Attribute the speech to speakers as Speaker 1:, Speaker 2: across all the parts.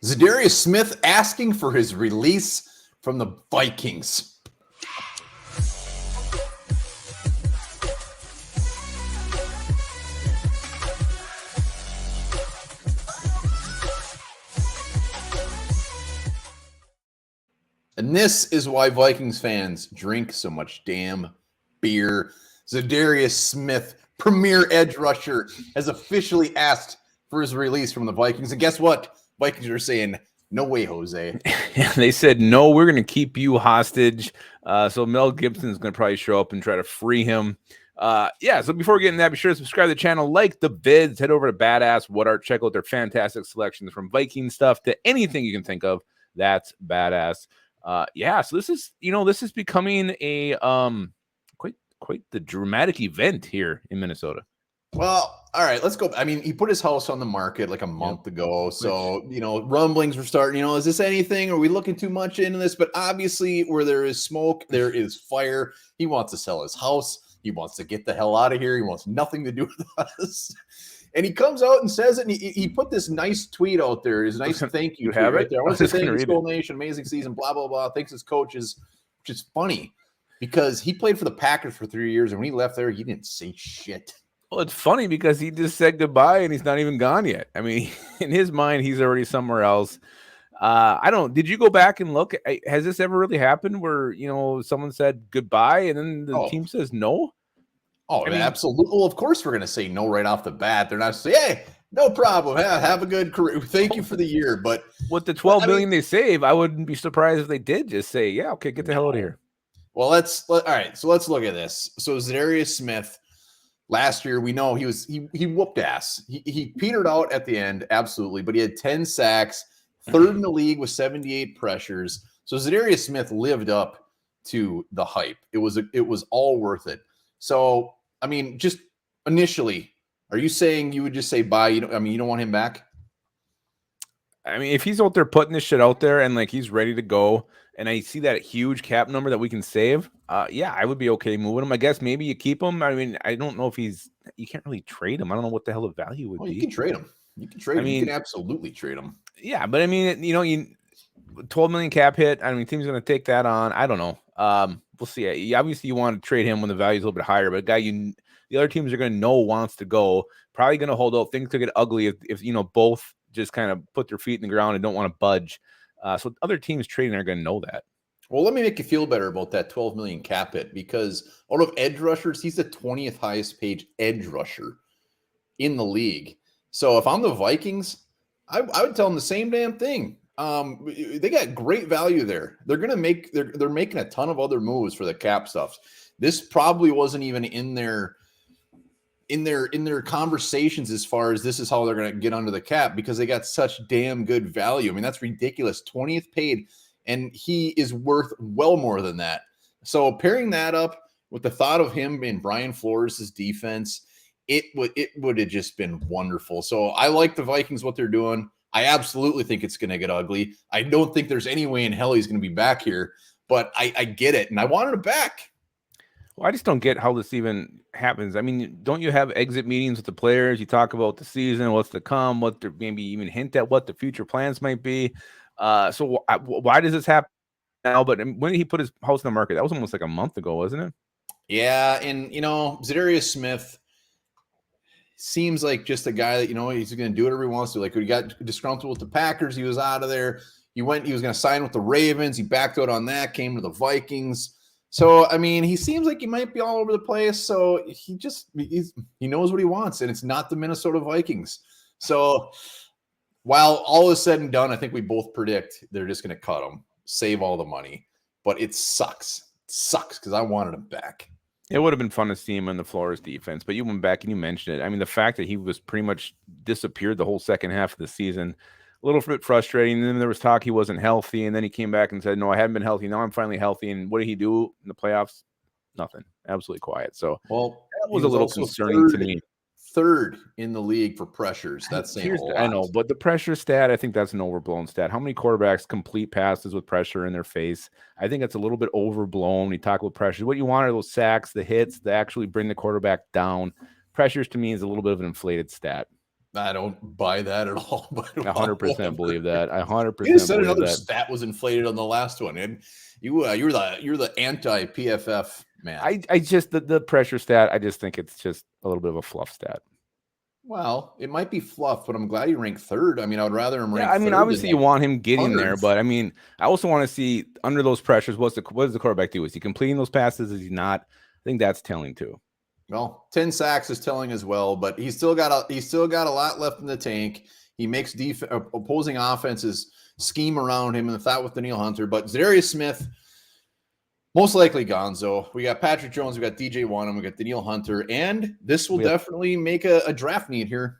Speaker 1: Za'Darius Smith asking for his release from the Vikings. And this is why Vikings fans drink so much damn beer. Za'Darius Smith, premier edge rusher, has officially asked for his release from the Vikings. And guess what? Vikings are saying, no way, Jose.
Speaker 2: They said, no, we're going to keep you hostage. So Mel Gibson is going to probably show up and try to free him. So before we get into that, be sure to subscribe to the channel, like the vids, head over to Badass What Art, check out their fantastic selections from Viking stuff to anything you can think of. That's badass. So this is becoming a quite the dramatic event here in Minnesota.
Speaker 1: Well, all right, let's go. I mean, he put his house on the market like a month ago. So, rumblings were starting, is this anything? Are we looking too much into this? But obviously, where there is smoke, there is fire. He wants to sell his house. He wants to get the hell out of here. He wants nothing to do with us. And he comes out and says it, and he put this nice tweet out there, his nice thank you tweet right there. I want to say thank you, Skull Nation, amazing season, blah, blah, blah. Thanks his coaches, which is funny because he played for the Packers for 3 years, and when he left there, he didn't say shit.
Speaker 2: Well, it's funny because he just said goodbye and he's not even gone yet. I mean, in his mind, he's already somewhere else. Did you go back and look? Has this ever really happened where, someone said goodbye and then the team says no?
Speaker 1: Oh, absolutely. Well, of course we're going to say no right off the bat. They're not saying, hey, no problem. Have a good career. Thank you for the year. But
Speaker 2: with the $12 million they save, I wouldn't be surprised if they did just say, yeah, okay, get the hell out of here.
Speaker 1: Well, all right. So let's look at this. So Za'Darius Smith, last year, we know he whooped ass. He petered out at the end, absolutely, but he had 10 sacks, third in the league with 78 pressures. So Za'Darius Smith lived up to the hype. It was all worth it. So, I mean, just initially, are you saying you would just say bye? You don't want him back?
Speaker 2: I mean, if he's out there putting this shit out there and like he's ready to go, and I see that huge cap number that we can save, I would be okay moving him. I guess maybe you keep him. I mean, I don't know if you can't really trade him. I don't know what the hell the value would be.
Speaker 1: You can trade him. You can absolutely trade him.
Speaker 2: Yeah, but I mean, you 12 million cap hit. I mean, team's going to take that on. I don't know. We'll see. Obviously, you want to trade him when the value is a little bit higher, but a guy the other teams are going to know wants to go. Probably going to hold out. Things could get ugly if both just kind of put their feet in the ground and don't want to budge. So other teams trading are going to know that.
Speaker 1: Well, let me make you feel better about that 12 million cap hit, because out of edge rushers, he's the 20th highest paid edge rusher in the league. So if I'm the Vikings, I would tell them the same damn thing. They got great value there. They're making a ton of other moves for the cap stuff. This probably wasn't even in their conversations as far as this is how they're going to get under the cap, because they got such damn good value. I mean, that's ridiculous. 20th paid, and he is worth well more than that. So pairing that up with the thought of him in Brian Flores' defense, it would have just been wonderful. So I like the Vikings, what they're doing. I absolutely think it's going to get ugly. I don't think there's any way in hell he's going to be back here, but I get it, and I wanted him back.
Speaker 2: Well, I just don't get how this even happens. I mean, don't you have exit meetings with the players? You talk about the season, what's to come, what they're maybe even hint at what the future plans might be. So why does this happen now? But when did he put his house in the market? That was almost like a month ago, wasn't it?
Speaker 1: Yeah, and Za'Darius Smith seems like just a guy that he's going to do whatever he wants to. Like, when he got disgruntled with the Packers, he was out of there. He was going to sign with the Ravens. He backed out on that, came to the Vikings. So, I mean, he seems like he might be all over the place. So he knows what he wants, and it's not the Minnesota Vikings. So while all is said and done, I think we both predict they're just going to cut him, save all the money. But it sucks. It sucks because I wanted him back.
Speaker 2: It would have been fun to see him in the Flores defense, but you went back and you mentioned it. I mean, the fact that he was pretty much disappeared the whole second half of the season, a little bit frustrating. And then there was talk he wasn't healthy, and then he came back and said, no, I haven't been healthy. Now I'm finally healthy. And what did he do in the playoffs? Nothing. Absolutely quiet. So that was a little concerning to me.
Speaker 1: Third in the league for pressures. That's saying a lot.
Speaker 2: I know, but the pressure stat, I think that's an overblown stat. How many quarterbacks complete passes with pressure in their face? I think it's a little bit overblown. When you talk about pressures, what you want are those sacks, the hits that actually bring the quarterback down. Pressures to me is a little bit of an inflated stat.
Speaker 1: I don't buy that at all. But
Speaker 2: 100% believe that. I 100%
Speaker 1: you said
Speaker 2: believe
Speaker 1: another
Speaker 2: that.
Speaker 1: stat was inflated on the last one, and you're the anti PFF man.
Speaker 2: I just the pressure stat. I just think it's just a little bit of a fluff stat.
Speaker 1: Well, it might be fluff, but I'm glad he ranked third. I mean, I would rather him rank.
Speaker 2: Yeah, I mean,
Speaker 1: third
Speaker 2: obviously you
Speaker 1: than
Speaker 2: want him getting there,
Speaker 1: 100th.
Speaker 2: but I mean, I also want to see under those pressures, what does the quarterback do? Is he completing those passes? Is he not? I think that's telling too.
Speaker 1: Well, 10 sacks is telling as well, but he's still got a lot left in the tank. He makes opposing offenses scheme around him, and that with Daniil Hunter. But Za'Darius Smith, most likely Gonzo. We got Patrick Jones, we got DJ Wanham, we got Daniil Hunter, and this will definitely make a draft need here.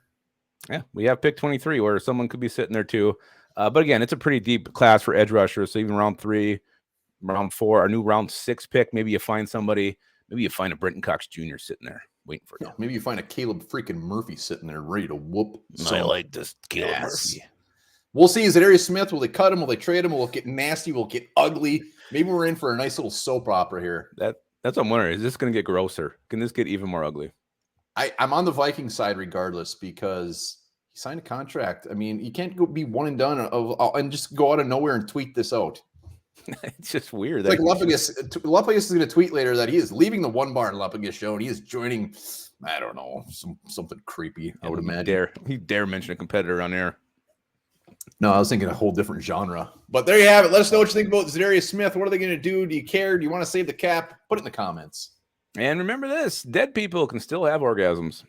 Speaker 2: Yeah, we have pick 23 where someone could be sitting there too. But again, it's a pretty deep class for edge rushers. So even round 3, round 4, our new round 6 pick, maybe you find somebody, maybe you find a Brenton Cox Jr. sitting there waiting for you.
Speaker 1: Yeah, maybe you find a Caleb freaking Murphy sitting there ready to whoop.
Speaker 2: I like this Caleb Murphy.
Speaker 1: We'll see. Za'Darius Smith, will they cut him? Will they trade him? Will it get nasty? Will it get ugly? Maybe we're in for a nice little soap opera here.
Speaker 2: That's what I'm wondering. Is this going to get grosser? Can this get even more ugly?
Speaker 1: I'm on the Vikings side regardless because he signed a contract. I mean, you can't go be one and done and just go out of nowhere and tweet this out.
Speaker 2: It's just weird.
Speaker 1: It's like Lupagus is going to tweet later that he is leaving the Onebar Lupagus show and he is joining, I don't know, something creepy, I would imagine.
Speaker 2: He dare mention a competitor on air.
Speaker 1: No, I was thinking a whole different genre. But there you have it. Let us know what you think about Za'Darius Smith. What are they going to do? Do you care? Do you want to save the cap? Put it in the comments.
Speaker 2: And remember this, dead people can still have orgasms.